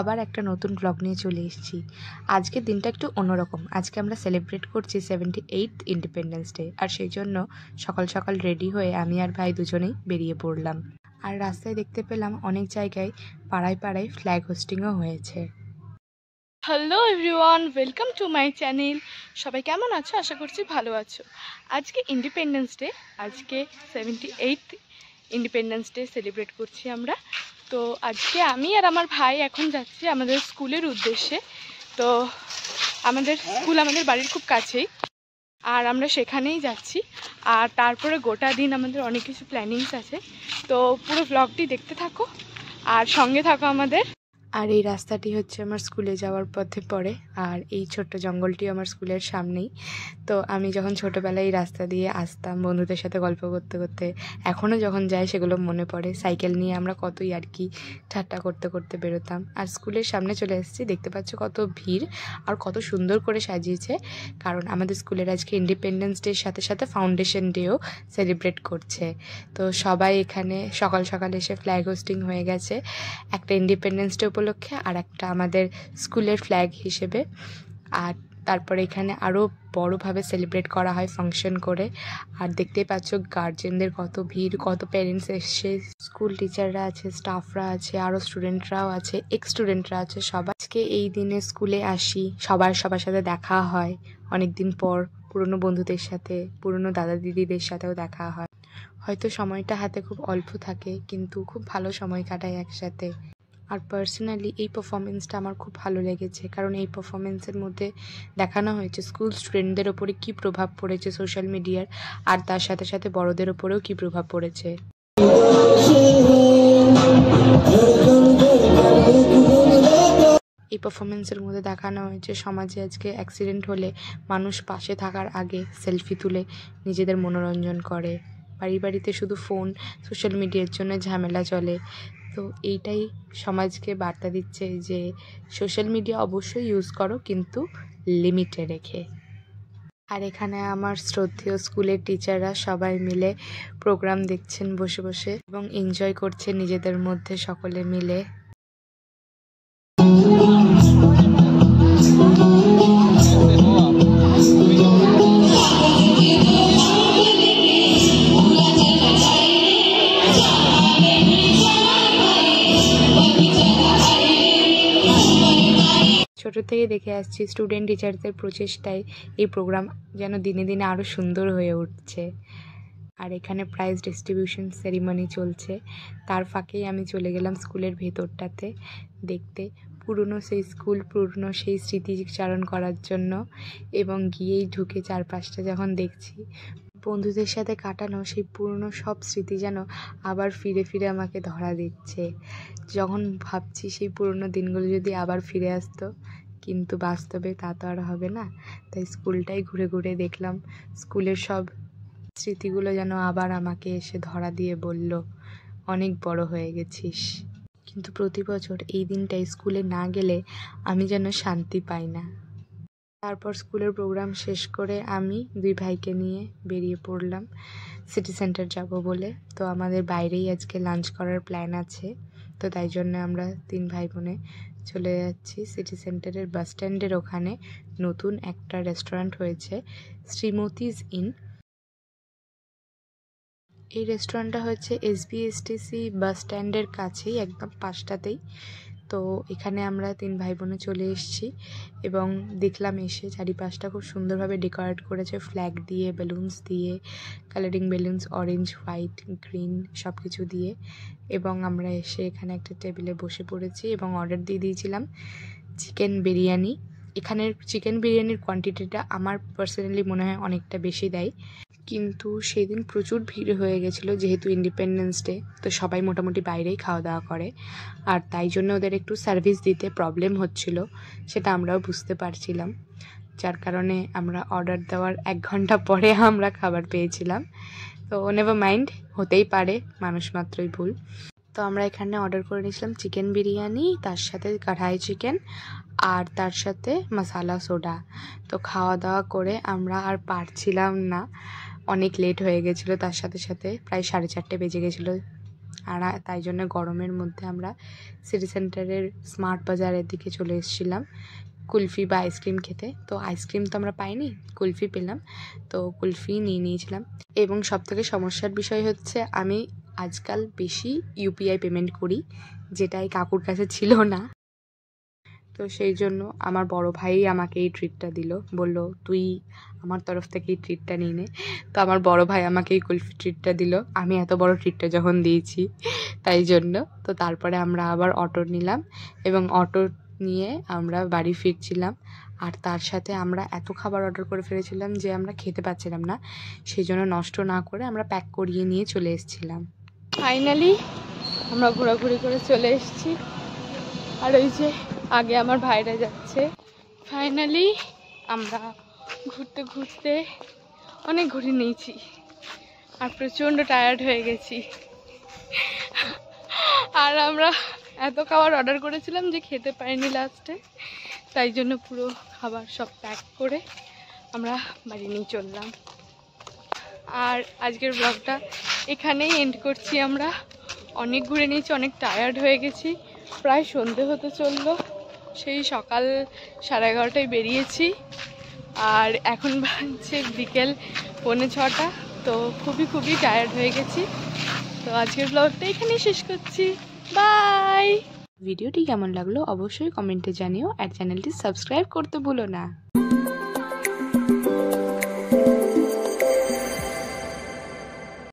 আবার একটা নতুন ব্লগ নিয়ে চলে এসেছি। আজকের দিনটা একটু অন্যরকম। আজকে আমরা সেলিব্রেট করছি 78th ইন্ডিপেন্ডেন্স ডে, আর সেই জন্য সকাল সকাল রেডি হয়ে আমি আর ভাই দুজনেই বেরিয়ে পড়লাম। আর রাস্তায় দেখতে পেলাম অনেক জায়গায় পাড়ায় পাড়ায় ফ্ল্যাগ হোস্টিংও হয়েছে। Hello everyone, welcome to my channel. সবাই কেমন আছো? আশা করছি ভালো আছো। আজকে ইন্ডিপেন্ডেন্স ডে, আজকে 78th ইন্ডিপেন্ডেন্স ডে সেলিব্রেট করছি আমরা। তো আজকে আমি আর আমার ভাই এখন যাচ্ছি আমাদের স্কুলের উদ্দেশ্যে। তো আমাদের স্কুল আমাদের বাড়ির খুব কাছেই, আর আমরা সেখানেই যাচ্ছি। আর তারপরে গোটা দিন আমাদের অনেক কিছু প্ল্যানিংস আছে, তো পুরো ব্লগটি দেখতে থাকো আর সঙ্গে থাকো আমাদের। আর এই রাস্তাটি হচ্ছে আমার স্কুলে যাওয়ার পথে পড়ে, আর এই ছোট্ট জঙ্গলটি আমার স্কুলের সামনেই। তো আমি যখন ছোটোবেলায় এই রাস্তা দিয়ে আসতাম বন্ধুদের সাথে গল্প করতে করতে, এখনও যখন যাই সেগুলো মনে পড়ে। সাইকেল নিয়ে আমরা কতই আর কি ঠাট্টা করতে করতে বেরোতাম। আর স্কুলের সামনে চলে এসেছি, দেখতে পাচ্ছ কত ভিড় আর কত সুন্দর করে সাজিয়েছে। কারণ আমাদের স্কুলের আজকে ইন্ডিপেন্ডেন্স ডের সাথে সাথে ফাউন্ডেশন ডেও সেলিব্রেট করছে। তো সবাই এখানে সকাল সকাল এসে ফ্ল্যাগ হোস্টিং হয়ে গেছে, একটা ইন্ডিপেন্ডেন্স ডে উপলক্ষে আর একটা আমাদের স্কুলের ফ্ল্যাগ হিসেবে। আর তারপরে এখানে আরও বড়োভাবে সেলিব্রেট করা হয় ফাংশন করে। আর দেখতেই পাচ্ছ গার্জেনদের কত ভিড়, কত প্যারেন্টস এসছে, স্কুল টিচাররা আছে, স্টাফরা আছে, আরও স্টুডেন্টরাও আছে, এক্স স্টুডেন্টরা আছে। সবাই আজকে এই দিনে স্কুলে আসি, সবার সাথে দেখা হয় অনেক দিন পর। পুরনো বন্ধুদের সাথে, পুরনো দাদা দিদিদের সাথেও দেখা হয়। হয়তো সময়টা হাতে খুব অল্প থাকে, কিন্তু খুব ভালো সময় কাটায় একসাথে। আর পার্সোনালি এই পারফরমেন্সটা আমার খুব ভালো লেগেছে, কারণ এই পারফরমেন্সের মধ্যে দেখানো হয়েছে স্কুল স্টুডেন্টদের ওপরে কী প্রভাব পড়েছে সোশ্যাল মিডিয়ার, আর তার সাথে সাথে বড়দের ওপরেও কী প্রভাব পড়েছে। এই পারফরমেন্সের মধ্যে দেখানো হয়েছে সমাজে আজকে অ্যাক্সিডেন্ট হলে মানুষ পাশে থাকার আগে সেলফি তুলে নিজেদের মনোরঞ্জন করে। বাড়িতে শুধু ফোন, সোশ্যাল মিডিয়ার জন্য ঝামেলা চলে। তো এইটাই সমাজকে বার্তা দিচ্ছে যে সোশ্যাল মিডিয়া অবশ্যই ইউজ করো, কিন্তু লিমিটে রেখে। আর এখানে আমার শ্রদ্ধেয় স্কুলের টিচাররা সবাই মিলে প্রোগ্রাম দেখছেন বসে বসে এবং এনজয় করছে নিজেদের মধ্যে সকলে মিলে। ছোটো থেকে দেখে আসছি স্টুডেন্ট টিচারদের প্রচেষ্টায় এই প্রোগ্রাম যেন দিনে দিনে আরও সুন্দর হয়ে উঠছে। আর এখানে প্রাইজ ডিস্ট্রিবিউশন সেরিমনি চলছে, তার ফাঁকেই আমি চলে গেলাম স্কুলের ভেতরটাতে দেখতে পুরনো সেই স্কুল, পুরনো সেই স্মৃতিচারণ করার জন্য। এবং গিয়েই ঢুকে চারপাশটা যখন দেখছি, বন্ধুদের সাথে কাটানো সেই পুরনো সব স্মৃতি যেন আবার ফিরে ফিরে আমাকে ধরা দিচ্ছে। যখন ভাবছি সেই পুরনো দিনগুলো যদি আবার ফিরে আসতো, কিন্তু বাস্তবে তা তো আর হবে না। তাই স্কুলটাই ঘুরে ঘুরে দেখলাম, স্কুলের সব স্মৃতিগুলো যেন আবার আমাকে এসে ধরা দিয়ে বলল, অনেক বড় হয়ে গেছিস। কিন্তু প্রতি বছর এই দিনটাই স্কুলে না গেলে আমি যেন শান্তি পাই না। তারপর স্কুলের প্রোগ্রাম শেষ করে আমি দুই ভাইকে নিয়ে বেরিয়ে পড়লাম সিটি সেন্টার যাব বলে। তো আমাদের বাইরেই আজকে লাঞ্চ করার প্ল্যান আছে, তো তাই জন্য আমরা তিন ভাই বোনে চলে যাচ্ছি সিটি সেন্টারের বাস স্ট্যান্ডের ওখানে। নতুন একটা রেস্টুরেন্ট হয়েছে, শ্রীমতীজ ইন। এই রেস্টুরেন্টটা হচ্ছে SBSTC বাস স্ট্যান্ডের কাছেই, একদম পাশটাতেই। তো এখানে আমরা তিন ভাই বোনে চলে এসেছি এবং দেখলাম এসে চারিপাশটা খুব সুন্দরভাবে ডেকোরেট করেছে ফ্ল্যাগ দিয়ে, বেলুনস দিয়ে, colouring balloons orange, white, green সব কিছু দিয়ে। এবং আমরা এসে এখানে একটা টেবিলে বসে পড়েছি এবং অর্ডার দিয়ে দিয়েছিলাম চিকেন বিরিয়ানি। এখানের চিকেন বিরিয়ানির কোয়ান্টিটিটা আমার পার্সোনালি মনে হয় অনেকটা বেশি দেয়, কিন্তু সেদিন প্রচুর ভিড় হয়ে গেছিলো যেহেতু ইন্ডিপেন্ডেন্স ডে। তো সবাই মোটামুটি বাইরেই খাওয়া দাওয়া করে, আর তাই জন্য ওদের একটু সার্ভিস দিতে প্রবলেম হচ্ছিল, সেটা আমরাও বুঝতে পারছিলাম। যার কারণে আমরা অর্ডার দেওয়ার 1 ঘন্টা পরে আমরা খাবার পেয়েছিলাম। তো নেভার মাইন্ড, হতেই পারে, মানুষ মাত্রই ভুল। তো আমরা এখানে অর্ডার করে নিয়েছিলাম চিকেন বিরিয়ানি, তার সাথে কড়াই চিকেন, আর তার সাথে মশালা সোডা। তো খাওয়া দাওয়া করে আমরা আর পারছিলাম না, অনেক লেট হয়ে গেছিলো। তার সাথে সাথে প্রায় 4:30 বেজে গেছিলো আর তাই জন্য গরমের মধ্যে আমরা সিটি সেন্টারের স্মার্ট বাজারের দিকে চলে এসেছিলাম কুলফি বা আইসক্রিম খেতে। তো আইসক্রিম তো আমরা পাইনি, কুলফি পেলাম, তো কুলফি নিয়ে নিয়েছিলাম। এবং সবথেকে সমস্যার বিষয় হচ্ছে আমি আজকাল বেশি ইউপিআই পেমেন্ট করি, যেটা এই কাকুর কাছে ছিল না। তো সেই জন্য আমার বড় ভাই আমাকে এই ট্রিটটা দিল, বলল তুই আমার তরফ থেকে এই ট্রিটটা নিয়ে নে। তো আমার বড় ভাই আমাকে এই কুলফি ট্রিটটা দিল, আমি এত বড় ট্রিটটা যখন দিয়েছি তাই জন্য। তো তারপরে আমরা আবার অটো নিলাম এবং অটো নিয়ে আমরা বাড়ি ফিরছিলাম। আর তার সাথে আমরা এত খাবার অর্ডার করে ফেলেছিলাম যে আমরা খেতে পাচ্ছিলাম না, সেই জন্য নষ্ট না করে আমরা প্যাক করিয়ে নিয়ে চলে এসেছিলাম। ফাইনালি আমরা ঘোরাঘুরি করে চলে এসেছি, আর ওই যে আগে আমার ভাইরা যাচ্ছে। ফাইনালি আমরা ঘুরতে ঘুরতে অনেক ঘুরে নিয়েছি আর প্রচণ্ড টায়ার্ড হয়ে গেছি। আর আমরা এত খাবার অর্ডার করেছিলাম যে খেতে পারিনি লাস্টে, তাই জন্য পুরো খাবার সব প্যাক করে আমরা বাড়ি নিয়ে চললাম। আর আজকের ব্লগটা এখানেই এন্ড করছি। আমরা অনেক ঘুরে নিয়েছি, অনেক টায়ার্ড হয়ে গেছি, প্রায় সন্ধে হতে চললো, সেই সকাল 11:30টায় বেরিয়েছি আর এখন বাজছে বিকেল 5:45। তো খুবই টায়ার্ড হয়ে গেছি। তো আজকের ব্লগটা এখানেই শেষ করছি, বাই। ভিডিওটি কেমন লাগলো অবশ্যই কমেন্টে জানিও, আর চ্যানেলটি সাবস্ক্রাইব করতে ভুলো না।